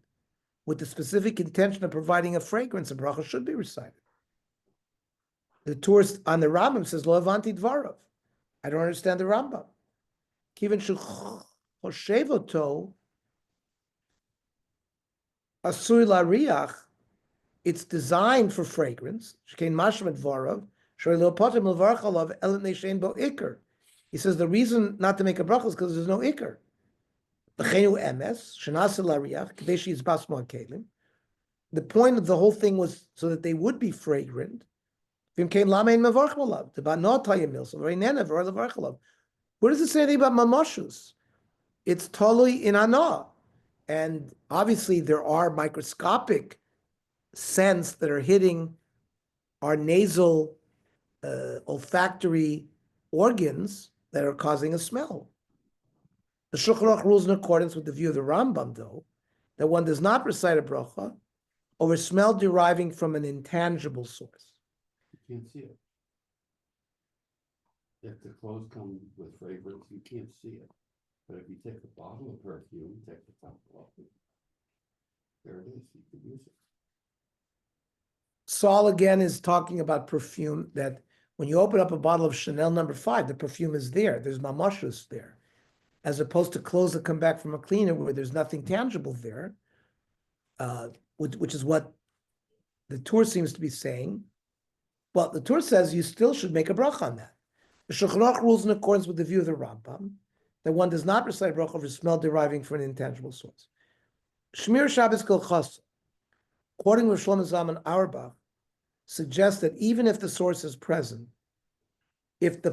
with the specific intention of providing a fragrance, a bracha should be recited. The Tur on the Rambam says, Lo avanti dvarav. I don't understand the Rambam. Kiven shechoshevoto asur lariach. It's designed for fragrance. Shkein mashmet dvarav. Shreilo potem levarch alav elet neishein bo ikar. He says the reason not to make a bracha is because there's no ikar. L'chenu emes shenasa lariach kadeshi is basma kelim. The point of the whole thing was so that they would be fragrant. What does it say anything about mamashus? It's totally in ana. And obviously there are microscopic scents that are hitting our nasal olfactory organs that are causing a smell. The Shulchan Aruch rules in accordance with the view of the Rambam, though, that one does not recite a bracha over smell deriving from an intangible source. You can't see it. If the clothes come with fragrance, you can't see it. But if you take a bottle of perfume, take the top off it. There it is, you can use it. Saul again is talking about perfume, that when you open up a bottle of Chanel No. 5, the perfume is there. There's mamashus there. As opposed to clothes that come back from a cleaner where there's nothing tangible there, which is what the Tur seems to be saying. Well, the Tur says you still should make a bracha on that. The Shulchan Aruch rules in accordance with the view of the Rambam that one does not recite bracha for smell deriving from an intangible source. Shmir Shabbos Kilchas, quoting Rosh Shlomo Zalman Auerbach, suggests that even if the source is present, if the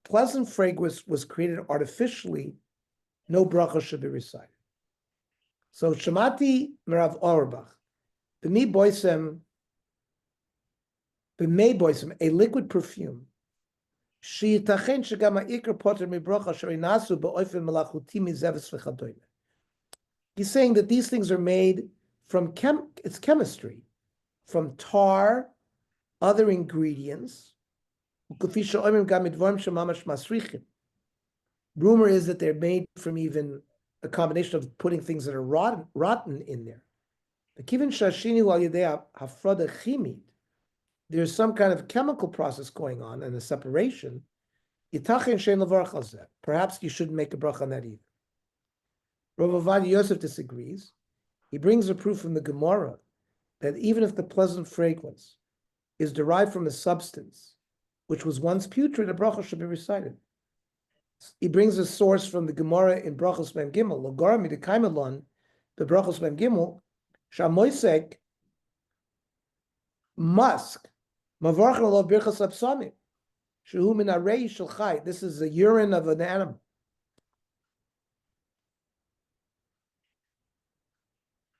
pleasant fragrance was created artificially, no bracha should be recited. So Shemati Merav Auerbach, b'mei boisem, a liquid perfume. He's saying that these things are made from it's chemistry, from tar, other ingredients. Rumor is that they're made from even a combination of putting things that are rotten in there. There's some kind of chemical process going on and a separation. Perhaps you shouldn't make a bracha on that either. Rav Ovadia Yosef disagrees. He brings a proof from the Gemara that even if the pleasant fragrance is derived from a substance which was once putrid, a bracha should be recited. He brings a source from the Gemara in Brachos Mem Gimel, Logara midekaimelon, the Brachos Mem Gimel, Shamoisek musk, mavarchen alav birchas apsamim, shehu min arei shel chai. This is the urine of an animal.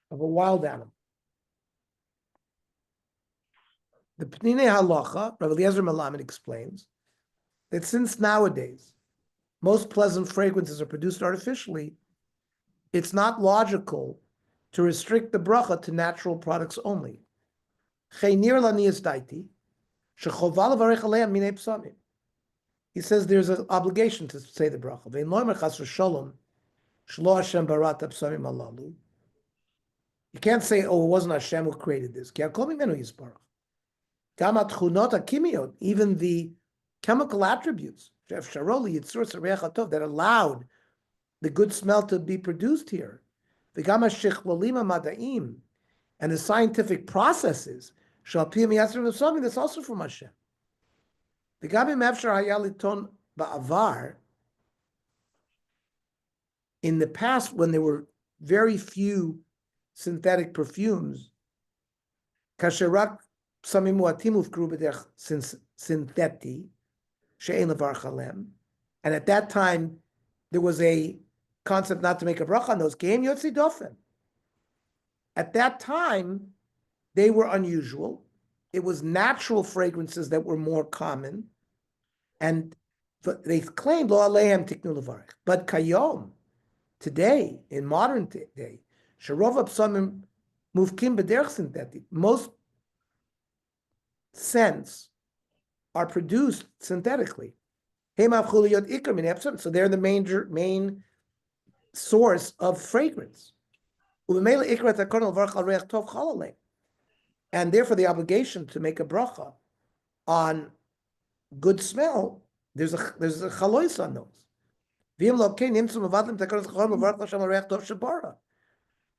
Of a wild animal. The Pnine Halacha, Rav Eliezer Melamed explains that since nowadays most pleasant fragrances are produced artificially, it's not logical to restrict the bracha to natural products only. He says there's an obligation to say the bracha. You can't say, oh, it wasn't Hashem who created this. Even the chemical attributes that allowed the good smell to be produced here. And the scientific processes, that's also from Hashem. In the past, when there were very few synthetic perfumes, kasherak samim muatim ufkru b'derech syntheti she'ein levar chalem, and at that time there was a concept not to make a bracha on those. Keim yotzi dofen. At that time, they were unusual. It was natural fragrances that were more common, and they claimed lo alehem tiknu levarich. But kayom, today, in modern day, sharov apsamim mufkim b'derech synthetic. Most scents are produced synthetically. So they're the main source of fragrance. And therefore the obligation to make a bracha on good smell, there's a chalois on those.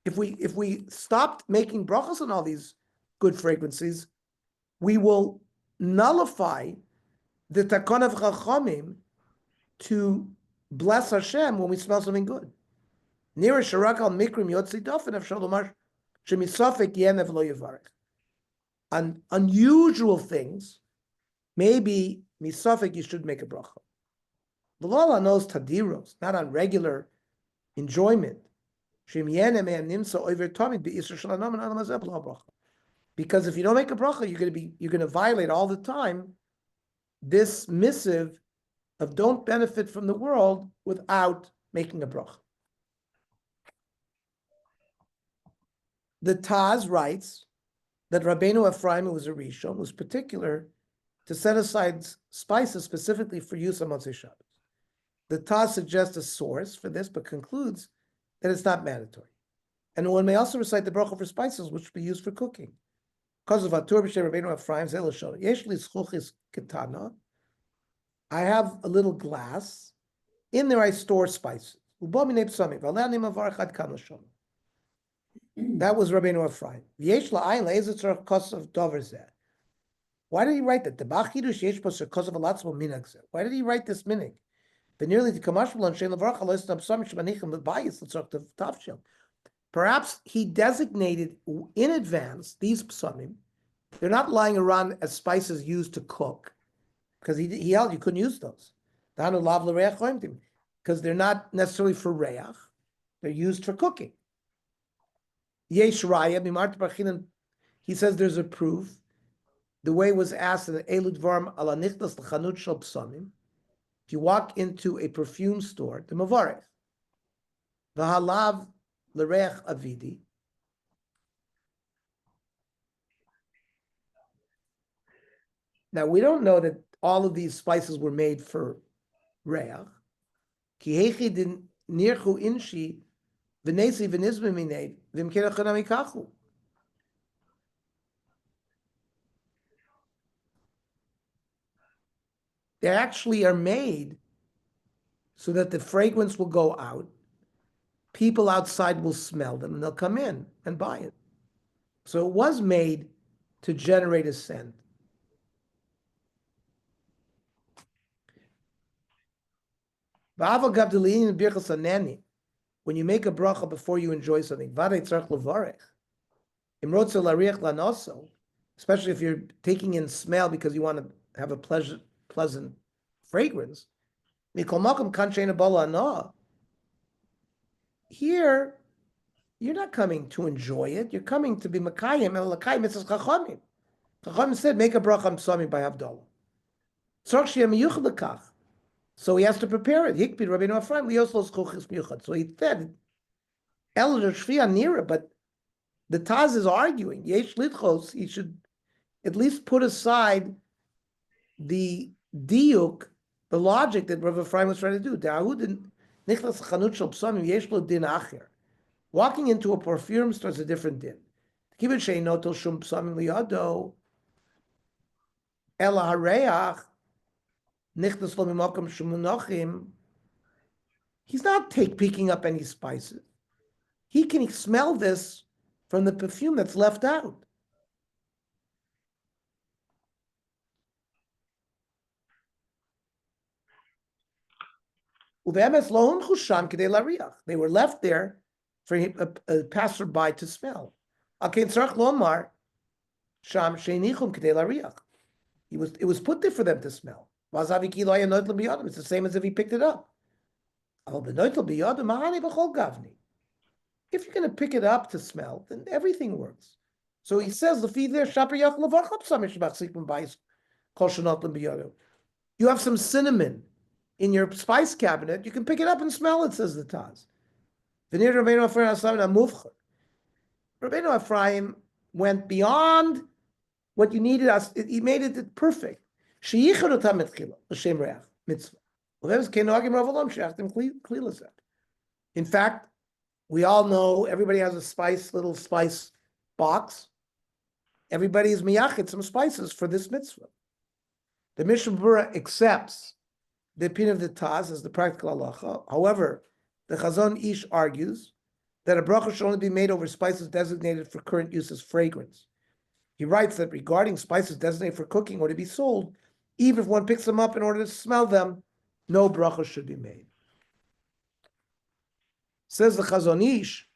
If we stopped making brachas on all these good fragrances, we will nullify the takon of chachamim to bless Hashem when we smell something good. Near sharak al mikrim yotzi dofen of shalomar shemisafek yenev lo yivarech. On unusual things, maybe misafek you should make a bracha. The law knows tadiros, not on regular enjoyment. Because if you don't make a bracha, you're going to violate all the time this missive of don't benefit from the world without making a bracha. The Taz writes that Rabbeinu Ephraim, who was a Rishon, was particular to set aside spices specifically for use on Motzei Shabbos. The Taz suggests a source for this, but concludes that it's not mandatory. And one may also recite the bracha for spices, which would be used for cooking. Because of Atur b'shem Rabbeinu Ephraim, Zelashon, Yesh li zchuchis ketana. I have a little glass. In there I store spices. That was Rabbeinu Ephraim. Why did he write that? Why did he write this minig? Perhaps he designated in advance these psamim. They're not lying around as spices used to cook, because he held you couldn't use those. Because they're not necessarily for reach, they're used for cooking. Yesh raya, he says there's a proof. The way it was asked in the Elud Varm ala nichtas l'chanut shel psamim. If you walk into a perfume store, the mavarech, v'halav l'reach avidi. Now we don't know that all of these spices were made for reach. Ki hechi din nirchu inshi v'nesi v'nizme minei v'imkera chanami kachu. They actually are made so that the fragrance will go out. People outside will smell them and they'll come in and buy it. So it was made to generate a scent. When you make a bracha before you enjoy something, especially if you're taking in smell because you want to have a pleasant fragrance. Here, you're not coming to enjoy it. You're coming to be makayim. Chachamim said, make a bracha psamim by Havdalah. So he has to prepare it. So he said, but the Taz is arguing, Yesh Litchos, he should at least put aside the diuk, the logic that Rav Ephraim was trying to do. Walking into a perfume store is a different din. He's not picking up any spices. He can smell this from the perfume that's left out. They were left there for a passerby to smell. It was put there for them to smell. It's the same as if he picked it up. If you're going to pick it up to smell, then everything works. So he says, you have some cinnamon in your spice cabinet, you can pick it up and smell it, says the Taz. Rabbeinu Ephraim went beyond what you needed. He made it perfect. In fact, we all know everybody has a little spice box. Everybody is miyachid some spices for this mitzvah. The Mishnah Berurah accepts the opinion of the Taz as the practical halacha. However, the Chazon Ish argues that a bracha should only be made over spices designated for current use as fragrance. He writes that regarding spices designated for cooking or to be sold, even if one picks them up in order to smell them, no bracha should be made. Says the Chazon Ish,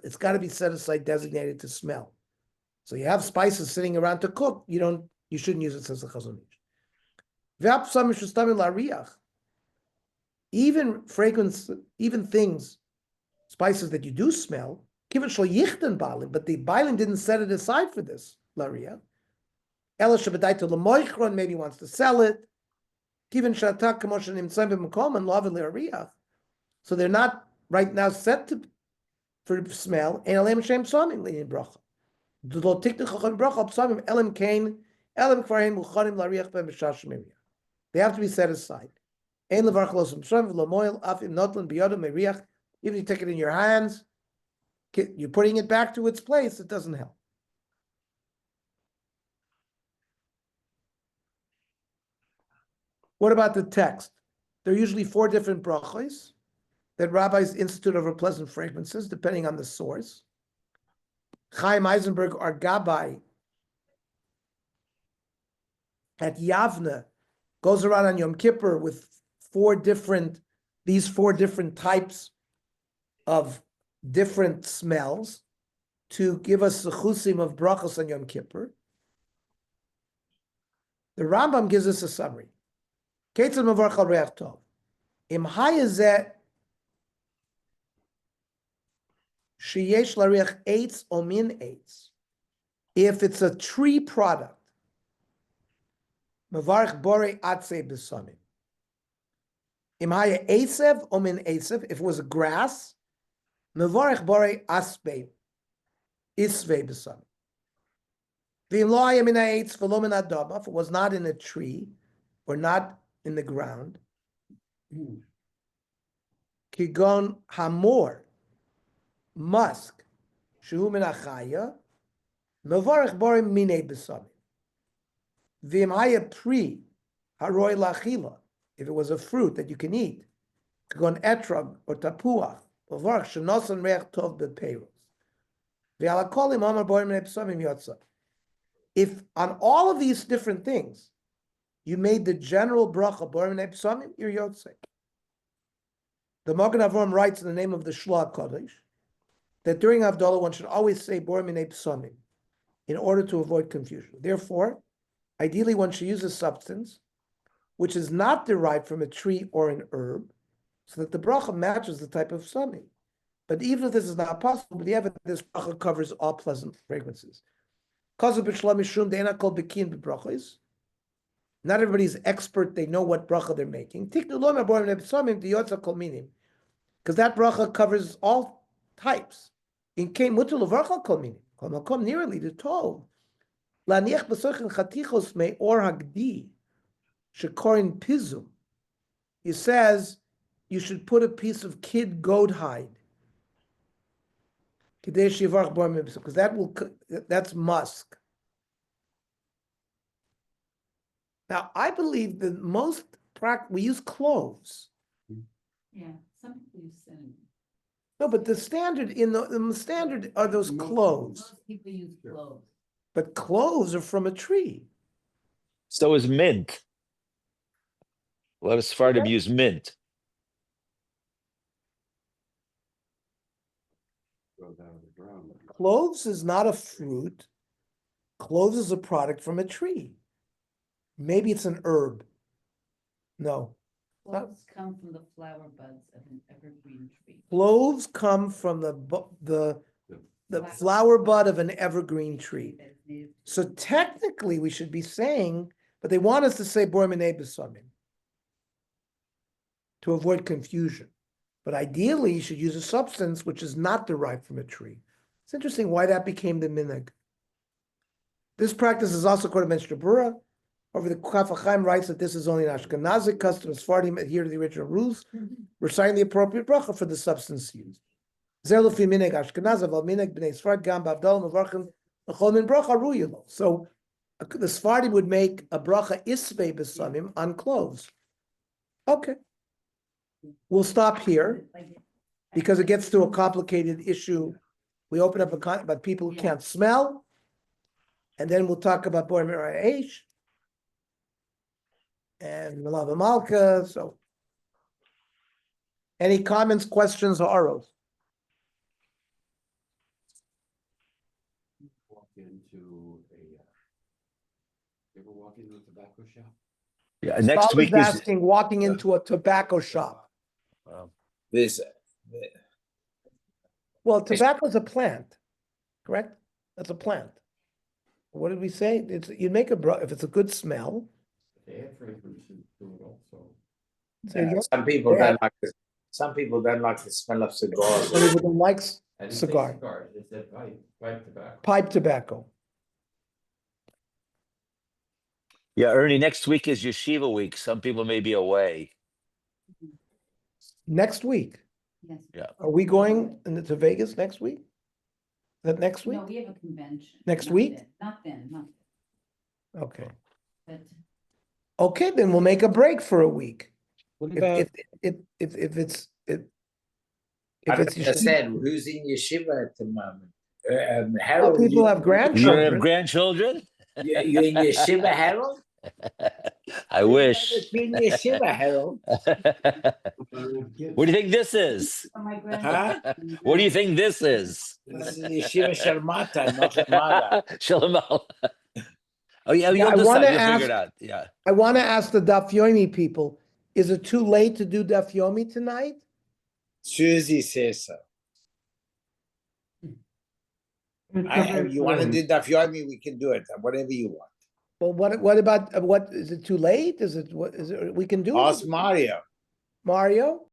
it's got to be set aside designated to smell. So you have spices sitting around to cook, you shouldn't use it, says the Chazon Ish. Even fragrance, even things, spices that you do smell, but the Bailim didn't set it aside for this, Lariach. Maybe wants to sell it. So they're not right now set for smell. They have to be set aside. Even if you take it in your hands, you're putting it back to its place, it doesn't help. What about the text? There are usually 4 different brachos that rabbis institute over pleasant fragrances, depending on the source. Chaim Eisenberg, our Gabbai at Yavne, goes around on Yom Kippur with these four different types of different smells to give us the chusim of brachos on Yom Kippur. The Rambam gives us a summary. Ketzad mavarch al reach tov. Im hayazeh sheyesh lariach eitz o min eitz. If it's a tree product, mavarch borei atzei b'samim. Im haya eisev o min eisev. If it was a grass, mavarch borei asbei isvei b'samim. V'im lo haya min ha'eitz v'lo min ha'adama. If it was not in a tree or not in the ground, kigon hamor, musk, shehu min ha'chaya, mavarch borei minei b'samim. V'im haya pri haroi la'achila. If it was a fruit that you can eat, kigon etrog or tapuach, mavarch shenosan reach tov b'peiros. V'ala kolim amar borei minei b'samim yotza. If on all of these different things, you made the general bracha borei minei b'samim, you're yotzei. The Magen Avraham writes in the name of the Shloah Kodesh that during Havdalah one should always say borei minei b'samim in order to avoid confusion. Therefore, ideally one should use a substance which is not derived from a tree or an herb, so that the bracha matches the type of samim. But even if this is not possible, the evidence this bracha covers all pleasant fragrances. Not everybody's expert, they know what bracha they're making. Because that bracha covers all types. In came mutul levarcha kol minim. Kol makom nearly the tov. Laniach b'sochen chatichos me or hagdi shekorin pizum. He says you should put a piece of kid goat hide. Because that's musk. Now, I believe that most we use cloves. Yeah, some people use cinnamon. No, but the standard in the standard are those cloves. Most people use cloves. But cloves are from a tree. So is mint. A lot of Sephardim use mint. Cloves is not a fruit. Cloves is a product from a tree. Maybe it's an herb. No. Cloves come from the flower buds of an evergreen tree. Cloves come from the flower bud of an evergreen tree. So technically we should be saying, but they want us to say borei minei b'samim to avoid confusion. But ideally you should use a substance which is not derived from a tree. It's interesting why that became the minhag. This practice is also according to Mishnah Berurah. Over the Kaf HaChaim writes that this is only an Ashkenazic custom. Sephardim adhere to the original rules, reciting the appropriate bracha for the substance used. So the Sephardim would make a bracha isvei b'samim on cloves. Okay. We'll stop here because it gets to a complicated issue. We open up about people who can't smell, and then we'll talk about borei minei and Malava Malka. So, any comments, questions, or arrows? Walk into you ever walk into a tobacco shop? Yeah, next Saul week is is asking walking into a tobacco shop. Well, tobacco is a plant, correct? That's a plant. What did we say? You make if it's a good smell. They have fragrance to it also. Some people don't like this. Some people don't like the smell of cigars. Some people don't like I didn't say cigar. cigars, it said pipe tobacco. Pipe tobacco. yeah, Ernie. Next week is Yeshiva week. Some people may be away. Next week. Yes. Yeah. Are we going to Vegas next week? Is that next week? No, we have a convention. Next Not week? then, Not then. Okay. But Okay, then we'll make a break for a week. What If about it's I said, who's in yeshiva at the moment? Well, Harold, people have You gonna have grandchildren. grandchildren? you in yeshiva, Harold? I wish. You in yeshiva, Harold? What do you think this is? For my Huh? grandchildren. What do you think this is? This is yeshiva shalmata, not lamada. Shalom. Oh yeah, Yeah, you'll I wanna decide. You'll figure it ask- out. Yeah. I want to ask the Daf Yomi people, is it too late to do Daf Yomi tonight? Susie says so. It's a bit You want to late. do daf yomi, we can do it, whatever you want. Well, what about, what, is it too late? Is it, what, is it, we can do Ask it? Mario. Mario?